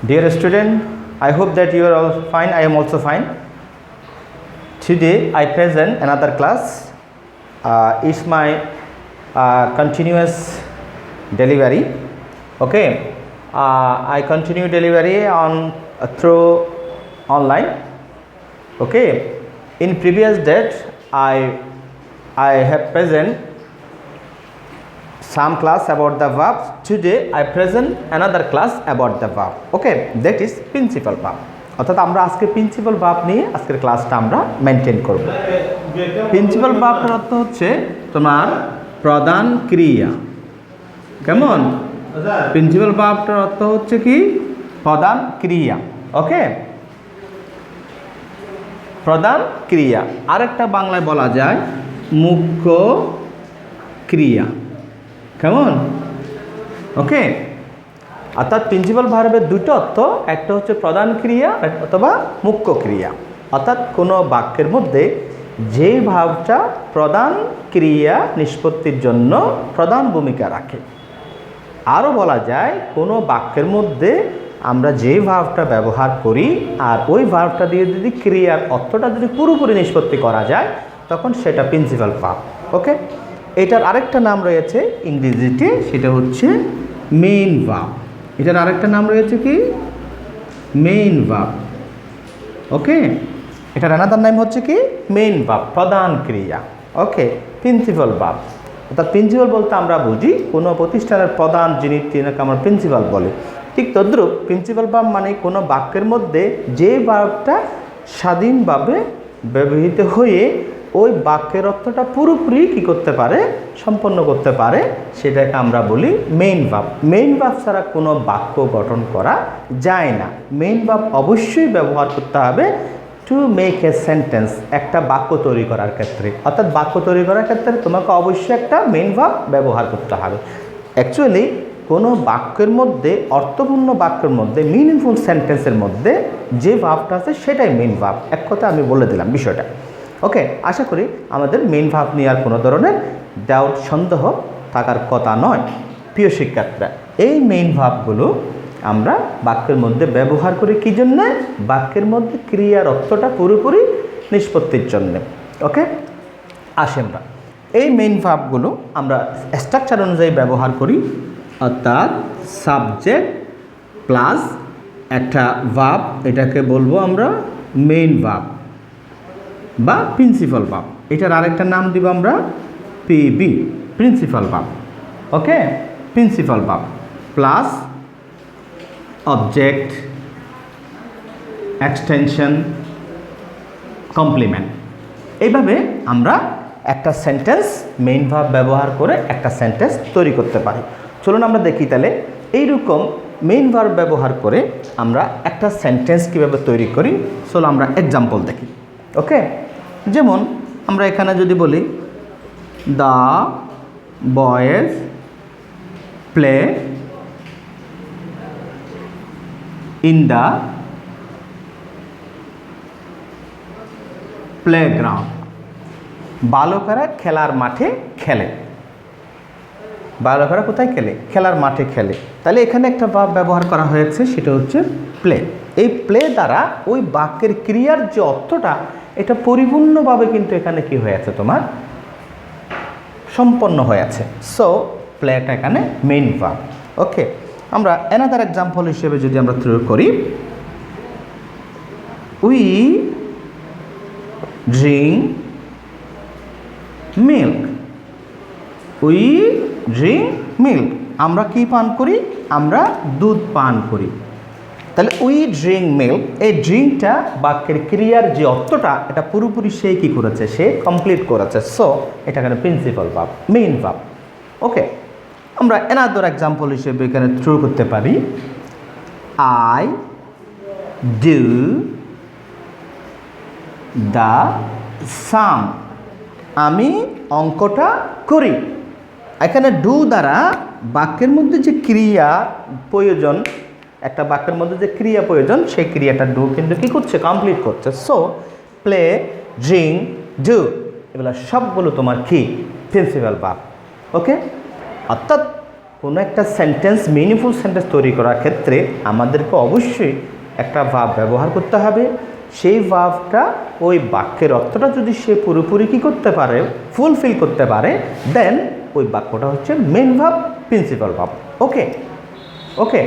Dear student, I hope that you are all fine. I am also fine. Today I present another class. It's my continuous delivery. Okay, I continue delivery on through online. Okay, in previous date I have present some class about the verbs. Today I present another class about the verb. Okay, that is principal verb. অর্থাৎ আমরা আজকে principal verb নিয়ে আজকের ক্লাসটা আমরা maintain করব। Principal ভার্বটার অর্থ হচ্ছে তোমার প্রধান ক্রিয়া। কেমন? প্রিন্সিপাল ভার্বটার অর্থ হচ্ছে কি প্রধান ক্রিয়া। ওকে, প্রধান ক্রিয়া। আরেকটা বাংলায় বলা যায় মুখ্য ক্রিয়া। কেমন? ওকে, অর্থাৎ প্রিন্সিপাল ভার্বের দুটো অর্থ, একটা হচ্ছে প্রধান ক্রিয়া অথবা মুখ্য ক্রিয়া। অর্থাৎ কোনো বাক্যের মধ্যে যে ভাবটা প্রধান ক্রিয়া নিষ্পত্তির জন্য প্রধান ভূমিকা রাখে। আরও বলা যায় কোনো বাক্যের মধ্যে আমরা যে ভাবটা ব্যবহার করি আর ওই ভাবটা দিয়ে যদি ক্রিয়ার অর্থটা যদি পুরোপুরি নিষ্পত্তি করা যায় তখন সেটা প্রিন্সিপাল ভার্ব। ওকে, এটার আরেকটা নাম রয়েছে ইংরেজিতে, সেটা হচ্ছে মেইন ভার্ব। এটার আরেকটা নাম রয়েছে কি মেইন ভার্ব। ওকে, এটার আনাদার নাম হচ্ছে কি মেইন ভার্ব, প্রধান ক্রিয়া। ওকে, প্রিন্সিপাল ভার্ব অর্থাৎ প্রিন্সিপাল বলতে আমরা বুঝি কোনো প্রতিষ্ঠানের প্রধান যিনি তিনাকে আমরা প্রিন্সিপাল বলি। ঠিক তদ্রূপ প্রিন্সিপাল ভার্ব মানে কোনো বাক্যের মধ্যে যে ভার্বটা স্বাধীনভাবে ব্যবহৃত হয়ে ওই বাক্যের অর্থটা পুরোপুরি কী করতে পারে, সম্পন্ন করতে পারে, সেটাকে আমরা বলি মেইন ভার্ব। মেইন ভার্ব ছাড়া কোনো বাক্য গঠন করা যায় না। মেইন ভার্ব অবশ্যই ব্যবহার করতে হবে টু মেক এ সেন্টেন্স, একটা বাক্য তৈরি করার ক্ষেত্রে। অর্থাৎ বাক্য তৈরি করার ক্ষেত্রে তোমাকে অবশ্যই একটা মেইন ভার্ব ব্যবহার করতে হবে। অ্যাকচুয়ালি কোনো বাক্যের মধ্যে, অর্থপূর্ণ বাক্যের মধ্যে, মিনিংফুল সেন্টেন্সের মধ্যে যে ভার্বটা আছে সেটাই মেইন ভার্ব। এক কথা আমি বলে দিলাম বিষয়টা। ওকে, আশা করি আমাদের মেইন ভার্ব নিয়ে আর কোনো ধরনের ডাউট সন্দেহ থাকার কথা নয়। প্রিয় শিক্ষার্থীরা, এই মেইন ভার্বগুলো আমরা বাক্যের মধ্যে ব্যবহার করি কী জন্য? বাক্যের মধ্যে ক্রিয়ার অর্থটা পুরোপুরি নিষ্পত্তির জন্য। ওকে, আসি আমরা এই মেইন ভার্বগুলো আমরা স্ট্রাকচার অনুযায়ী ব্যবহার করি। অর্থাৎ সাবজেক্ট প্লাস একটা ভার্ব, এটাকে বলবো আমরা মেইন ভার্ব বা প্রিন্সিপাল ভার্ব। এটার আরেকটা নাম দিব আমরা PB, principal verb. Okay, principal verb plus object, extension, complement. এইভাবে আমরা একটা সেন্টেন্স মেইন ভার্ব ব্যবহার করে একটা সেন্টেন্স তৈরি করতে পারি। চলুন আমরা দেখি তাহলে এইরকম মেইন ভার্ব ব্যবহার করে আমরা একটা সেন্টেন্স কীভাবে তৈরি করি। চলো আমরা এক্সাম্পল দেখি। ওকে, যেমন আমরা এখানে যদি বলি the boys play in the playground, বালকেরা খেলার মাঠে খেলে। বালকেরা কোথায় খেলে? খেলার মাঠে খেলে। তাহলে এখানে একটা ভার্ব ব্যবহার করা হয়েছে, সেটা হচ্ছে প্লে। এই প্লে দ্বারা ওই বাক্যের ক্রিয়ার যে অর্থটা, এটা পরিপূর্ণভাবে কিন্তু এখানে কি হয়েছে, তোমার সম্পন্ন হয়েছে। সো প্লেটা এখানে মেইন ভার্ব। ওকে, আমরা অ্যানাদার এক্সাম্পল হিসেবে যদি আমরা থ্রো করি, we drink milk. We drink milk, আমরা কি পান করি? আমরা দুধ পান করি। তাহলে উই ড্রিঙ্ক মিল্ক, এই ড্রিঙ্কটা বাক্যের ক্রিয়ার যে অর্থটা, এটা পুরোপুরি সে কী করেছে, সে কমপ্লিট করেছে। সো এটা এখানে প্রিন্সিপাল ভার্ব, মেইন ভার্ব। ওকে, আমরা অ্যানাদার এক্সাম্পল হিসেবে এখানে থ্রো করতে পারি আই ডু দ্য সাম, আমি অঙ্কটা করি। এখানে ডু দ্বারা বাক্যের মধ্যে যে ক্রিয়া প্রয়োজন, একটা বাক্যের মধ্যে যে ক্রিয়া প্রয়োজন, সেই ক্রিয়াটা ডু কিন্তু কী করছে, কমপ্লিট করছে। সো প্লে, ড্রিঙ্ক, ডু, এগুলো সবগুলো তোমার কি প্রিন্সিপাল ভার্ব। ওকে, অর্থাৎ কোনো একটা সেন্টেন্স মিনিংফুল সেন্টেন্স তৈরি করার ক্ষেত্রে আমাদেরকে অবশ্যই একটা ভাব ব্যবহার করতে হবে। সেই ভাবটা ওই বাক্যের অর্থটা যদি সে পুরোপুরি কী করতে পারে, ফুলফিল করতে পারে, দেন ওই বাক্যটা হচ্ছে মেন ভাব, প্রিন্সিপাল ভাব। ওকে ওকে,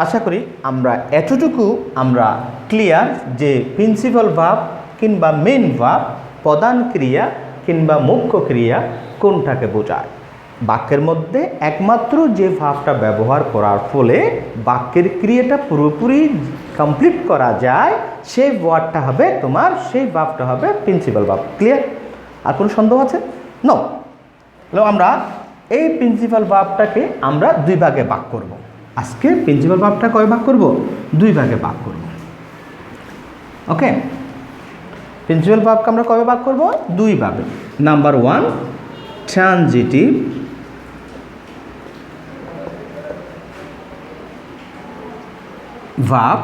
আশা করি আমরা এতটুকু আমরা ক্লিয়ার যে প্রিন্সিপাল ভাব কিংবা মেন ভাব, প্রধান ক্রিয়া কিংবা মুখ্য ক্রিয়া কোনটাকে বোঝায়। বাক্যের মধ্যে একমাত্র যে ভাবটা ব্যবহার করার ফলে বাক্যের ক্রিয়াটা পুরোপুরি কমপ্লিট করা যায়, সেই ওয়ার্ডটা হবে তোমার, সেই ভাবটা হবে প্রিন্সিপাল ভাব। ক্লিয়ার? আর কোনো সন্দেহ আছে? নো। আমরা এই প্রিন্সিপাল ভাবটাকে আমরা দুই ভাগে ভাগ করব। আজকে প্রিন্সিপাল ভাবটা কয় ভাগ করব? দুই ভাগে ভাগ করব। ওকে, প্রিন্সিপাল ভাবকে আমরা কবে ভাগ করব? দুই ভাবে। নাম্বার 1 ট্রানজিটিভ ভাব,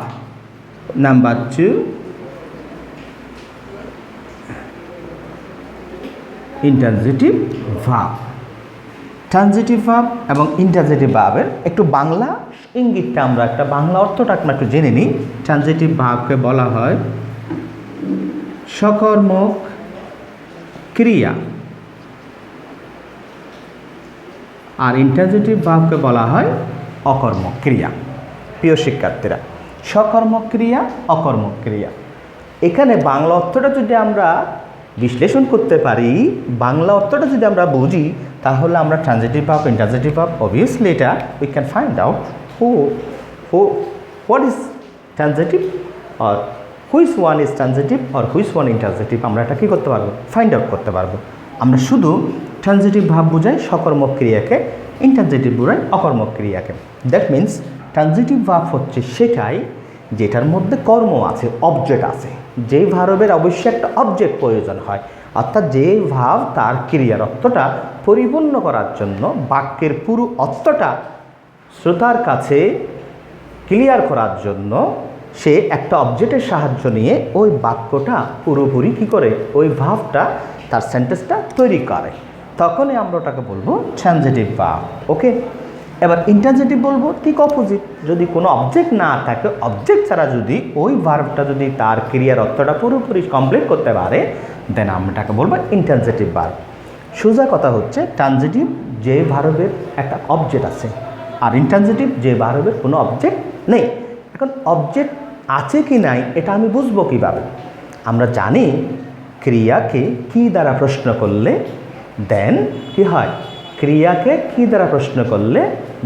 নাম্বার 2 ইন্টারজেটিভ ভাব। ট্রানজিটিভ ভাব এবং ইন্টারজেটিভ ভাবের একটু বাংলা ইঙ্গিতটা আমরা, একটা বাংলা অর্থটা আমরা একটু জেনে নিই। ট্রানজিটিভ ভাবকে বলা হয় সকর্মক ক্রিয়া, আর ইন্টারজেটিভ ভাবকে বলা হয় অকর্মক ক্রিয়া। প্রিয় শিক্ষার্থীরা, সকর্মক ক্রিয়া, অকর্মক ক্রিয়া, এখানে বাংলা অর্থটা যদি আমরা বিশ্লেষণ করতে পারি, বাংলা অর্থটা যদি আমরা বুঝি, তাহলে আমরা ট্রানজিটিভ ভাব, ইন্টারজেটিভ ভাব, অবভিয়াসলি এটা we can find out what is transitive or which one is transitive or which one intransitive, আমরা এটা কী করতে পারবো? ফাইন্ড আউট করতে পারবো। আমরা শুধু ট্রানজিটিভ ভাব বোঝাই সকর্মক ক্রিয়াকে, ইন্টারজেটিভ বোঝাই অকর্মক ক্রিয়াকে। দ্যাট মিন্স ট্রানজিটিভ ভাব হচ্ছে সেটাই যেটার মধ্যে কর্ম আছে, অবজেক্ট আছে, যেই ভার্বের অবশ্যই একটা অবজেক্ট প্রয়োজন হয়, অর্থাৎ যে ভাব তার ক্রিয়ার অর্থটা পরিপূর্ণ করার জন্য, বাক্যের পুরো অর্থটা শ্রোতার কাছে ক্লিয়ার করার জন্য সে একটা অবজেক্টের সাহায্য নিয়ে ওই বাক্যটা পুরোপুরি কী করে, ওই ভাবটা তার সেন্টেন্সটা তৈরি করে, তখনই আমরা ওটাকে বলবো ট্রানজিটিভ ভাব। ওকে, এবার ইন্টারজেটিভ বলবো ঠিক অপোজিট। যদি কোনো অবজেক্ট না থাকে, অবজেক্ট ছাড়া যদি ওই ভার্বটা যদি তার ক্রিয়ার অর্থটা পুরোপুরি কমপ্লিট করতে পারে, দেন আমরা এটাকে বলবো ইন্টারজেটিভ ভার্ব। সোজা কথা হচ্ছে ট্রানজিটিভ যে ভার্বের একটা অবজেক্ট আছে, আর ইন্টারজেটিভ যে ভার্বের কোনো অবজেক্ট নেই। এখন অবজেক্ট আছে কি নাই এটা আমি বুঝবো কীভাবে? আমরা জানি ক্রিয়াকে কী দ্বারা প্রশ্ন করলে দেন কি হয়, ক্রিয়াকে কী দ্বারা প্রশ্ন করলে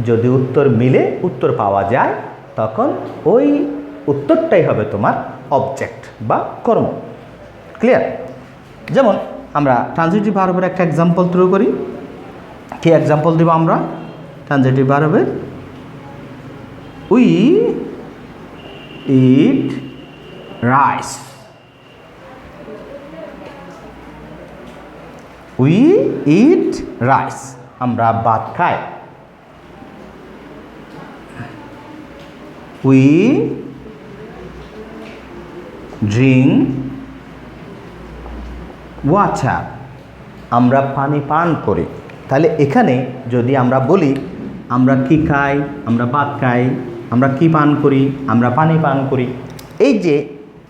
যদি উত্তর মিলে, উত্তর পাওয়া যায়, তখন ওই উত্তরটাই হবে তোমার অবজেক্ট বা কর্ম। ক্লিয়ার? যেমন আমরা ট্রানজিটিভ ভার্বের একটা এক্সাম্পল থ্রু করি। কি এক্সাম্পল দেব আমরা ট্রানজিটিভ ভার্বের? We eat rice. We eat rice, আমরা ভাত খাই। উই ড্রিঙ্ক ওয়াটার, আমরা পানি পান করি। তাহলে এখানে যদি আমরা বলি আমরা কি খাই, আমরা ভাত খাই, আমরা কি পান করি, আমরা পানি পান করি, এই যে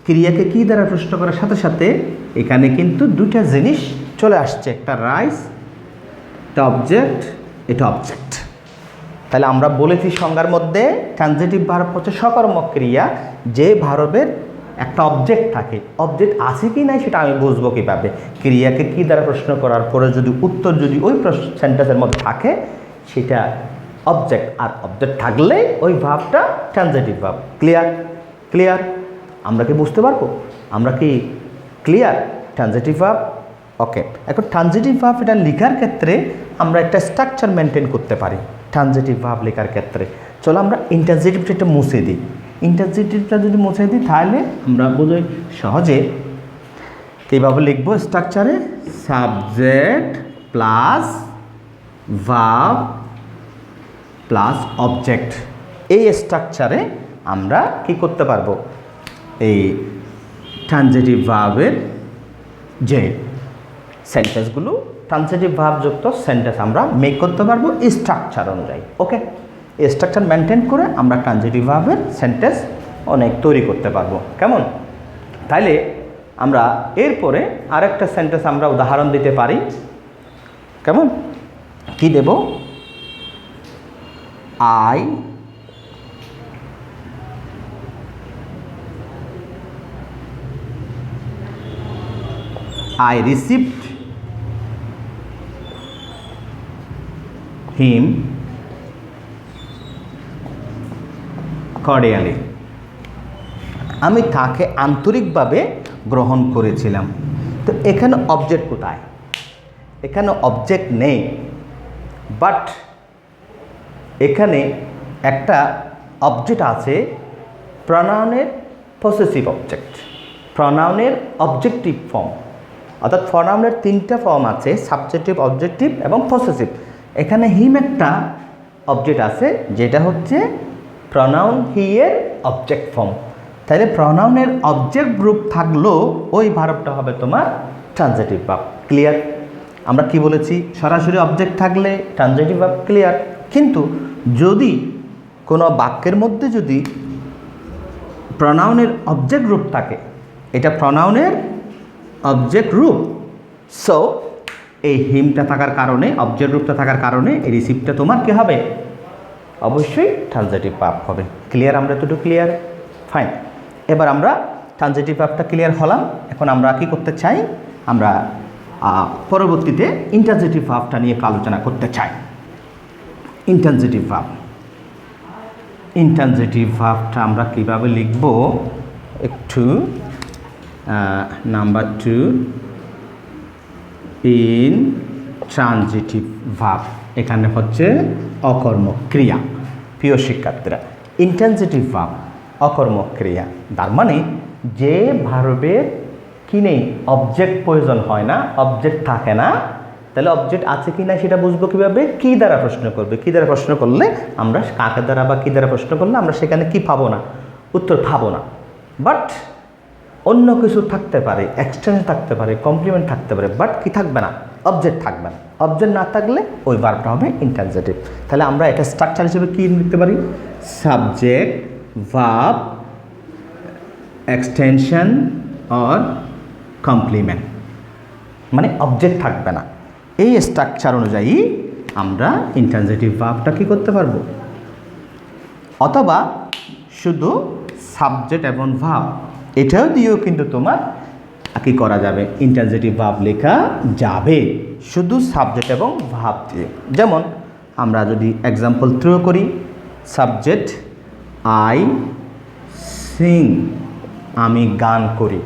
ক্রিয়াকে কি দ্বারা প্রশ্ন করার সাথে সাথে এখানে কিন্তু দুটা জিনিস চলে আসছে, একটা রাইস, একটা অবজেক্ট, এটা অবজেক্ট। তাহলে আমরা বলেছি সংজ্ঞার মধ্যে ট্রানজিটিভ ভার্ব হচ্ছে সকর্মক ক্রিয়া, যে ভার্বের একটা অবজেক্ট থাকে। অবজেক্ট আছে কি নাই সেটা আমি বুঝবো কীভাবে? ক্রিয়াকে কী দ্বারা প্রশ্ন করার পরে যদি উত্তর যদি ওই সেন্টেন্সের মধ্যে থাকে, সেটা অবজেক্ট, আর অবজেক্ট থাকলে ওই ভার্বটা ট্রানজিটিভ ভার্ব। ক্লিয়ার? ক্লিয়ার? আমরা কি বুঝতে পারবো? আমরা কি ক্লিয়ার? Transitive verb. ওকে, এখন ট্রানজিটিভ ভার্ব এটা লেখার ক্ষেত্রে আমরা একটা স্ট্রাকচার মেনটেন করতে পারি। ট্রানজিটিভ ভার্ব লেখার ক্ষেত্রে চলো আমরা ইন্টারজেটিভটা মুছে দিই। ইন্টারজেটিভটা যদি মুছে দিই তাহলে আমরা বোঝাই সহজে কীভাবে লিখবো। স্ট্রাকচারে subject plus verb plus object, এই স্ট্রাকচারে আমরা কি করতে পারবো? এই ট্রানজিটিভ ভার্বের যে সেন্টেন্সগুলো ট্রান্সিটিভ ভার্ব যুক্ত সেন্টেন্স আমরা মেক করতে পারবো স্ট্রাকচার অনুযায়ী। ওকে, এই স্ট্রাকচার মেনটেন করে আমরা ট্রান্সিটিভ ভার্বের সেন্টেন্স অনেক তৈরি করতে পারবো। কেমন? তাইলে আমরা এরপরে আরেকটা সেন্টেন্স আমরা উদাহরণ দিতে পারি। কেমন? কি দেব? I received him cordially. আমি তাকে আন্তরিকভাবে গ্রহণ করেছিলাম। তো এখানে অবজেক্ট কোথায়? এখানে অবজেক্ট নেই, বাট এখানে একটা অবজেক্ট আছে, প্রনাউনের পসেসিভ অবজেক্ট, প্রনাউনের অবজেক্টিভ ফর্ম। অর্থাৎ প্রনাউনের তিনটা ফর্ম আছে, সাবজেক্টিভ, অবজেক্টিভ এবং পসেসিভ। এখানে হিম একটা অবজেক্ট আছে যেটা হচ্ছে প্রনাউন হি এর অবজেক্ট ফর্ম। তাহলে প্রনাউনের অবজেক্ট গ্রুপ থাকলেও ওই ভার্বটা হবে তোমার ট্রান্সিটিভ ভার্ব। ক্লিয়ার? আমরা কি বলেছি? সরাসরি অবজেক্ট থাকলে ট্রান্সিটিভ ভার্ব। ক্লিয়ার? কিন্তু যদি কোনো বাক্যের মধ্যে যদি প্রনাউনের অবজেক্ট গ্রুপ থাকে, এটা প্রনাউনের অবজেক্ট গ্রুপ, সো এই হিমটা থাকার কারণে, অবজেক্ট গ্রুপটা থাকার কারণে এই রিসিপ্টটা তোমার কি হবে? অবশ্যই ট্রান্সিটিভ ভার্ব হবে। ক্লিয়ার? আমরা এতটুকু ক্লিয়ার? ফাইন। এবার আমরা ট্রান্সিটিভ ভার্বটা ক্লিয়ার হলাম। এখন আমরা কি করতে চাই? আমরা পরবর্তীতে ইন্ট্রানজিটিভ ভার্বটা নিয়ে আলোচনা করতে চাই। ইন্ট্রানজিটিভ ভার্ব, ইন্ট্রানজিটিভ ভার্বটা আমরা কিভাবে লিখব? একটু নাম্বার 2, ইনট্রানজিটিভ ভার্ব, এখানে হচ্ছে অকর্মক ক্রিয়া। প্রিয় শিক্ষার্থীরা, ইন্ট্রানজিটিভ ভার্ব অকর্মক ক্রিয়া, তার মানে যে ভার্বের কি নেই, অবজেক্ট প্রয়োজন হয় না, অবজেক্ট থাকে না। তাহলে অবজেক্ট আছে কি না সেটা বুঝবো কীভাবে? কী দ্বারা প্রশ্ন করবে। কী দ্বারা প্রশ্ন করলে আমরা, কাকে দ্বারা বা কী দ্বারা প্রশ্ন করলে আমরা সেখানে কি পাবো না? উত্তর পাবো না। বাট অন্য কিছু থাকতে পারে, এক্সটেনশন থাকতে পারে, কমপ্লিমেন্ট থাকতে পারে, বাট কি থাকবে না? অবজেক্ট থাকবে না। অবজেক্ট না থাকলে ওই ভার্বটা হবে ইন্ট্রানজিটিভ। তাহলে আমরা এটা স্ট্রাকচার হিসেবে কি লিখতে পারি? Subject, verb, extension or complement, মানে অবজেক্ট থাকবে না। এই স্ট্রাকচার অনুযায়ী আমরা ইন্ট্রানজিটিভ ভার্বটা কি করতে পারবো। অথবা শুধু সাবজেক্ট এবং ভার্ব এটাও দিয়েও কিন্তু তোমার কি করা যাবে? ইন্ট্রানজিটিভ ভার্ব লেখা যাবে, শুধু সাবজেক্ট এবং ভার্ব দিয়ে। যেমন আমরা যদি এক্সাম্পল থ্রো করি, সাবজেক্ট আই সিং, আমি গান করি।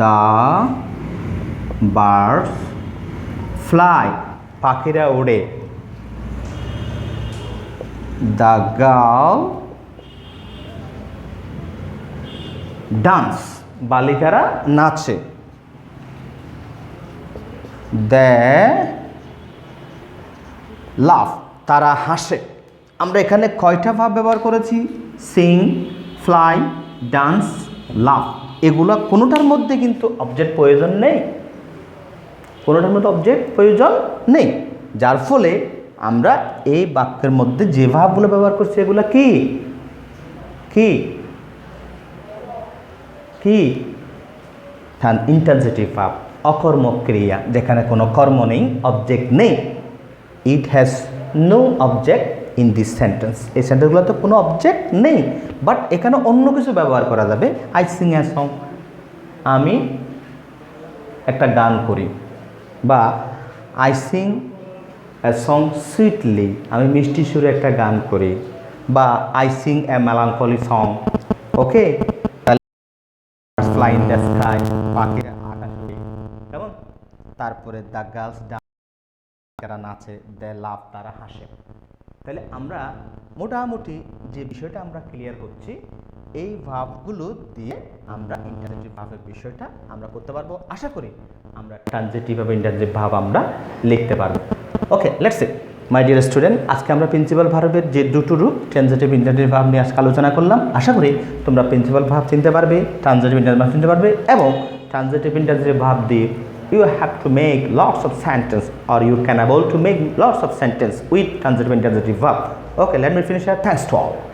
দ্য বার্ডস ফ্লাই, পাখিরা ওড়ে। দ্য গার্ল ডান্স, বালিকারা নাচে। দে লাফ, তারা হাসে। আমরা এখানে কয়টা ভাব ব্যবহার করেছি? সিং, ফ্লাই, ডান্স, লাফ। এগুলো কোনোটার মধ্যে কিন্তু অবজেক্ট প্রয়োজন নেই, কোনোটার মধ্যে অবজেক্ট প্রয়োজন নেই, যার ফলে আমরা এই বাক্যের মধ্যে যে ভাবগুলো ব্যবহার করছি এগুলো কি কি কি ইন্ট্রানজিটিভ ভার্ব, অকর্মক ক্রিয়া, যেখানে কোনো কর্ম নেই, অবজেক্ট নেই। It has no object in this sentence. এই সেন্টেন্সগুলোতে কোনো অবজেক্ট নেই, বাট এখানে অন্য কিছু ব্যবহার করা যাবে। আই সিং এ সং, আমি একটা গান করি, বা I sing a song sweetly, আমি মিষ্টি সুরে একটা গান করি, বা I sing A melancholy song. Okay, fly in the sky, পাখিরা আকাশে। কেমন? তারপরে দ্য গার্লস ডান্স, তারা নাচে। দে লাভ, তারা হাসে। তাহলে আমরা মোটামুটি যে বিষয়টা আমরা ক্লিয়ার করছি, এই ভাবগুলো দিয়ে আমরা ইন্টারজেক্টিভ ভাবের বিষয়টা আমরা করতে পারবো। আশা করি আমরা ট্রানজিটিভ এবং ইন্টারজেক্টিভ ভাব আমরা লিখতে পারবো। Okay, let's see my dear student, আজকে আমরা প্রিন্সিপাল ভার্বের যে দুটো রূপ, ট্রানজিটিভ ইন্টারজেক্টিভ ভাব নিয়ে আজকে আলোচনা করলাম। আশা করি তোমরা প্রিন্সিপাল ভাব চিনতে পারবে, ট্রানজিটিভ ইন্টারজেক্টিভ ভাব চিনতে পারবে, এবং transitive intransitive verb দিয়ে you have to make lots of sentence or you can able to make lots of sentence with transitive intransitive verb. Okay, let me finish here. Thanks to all.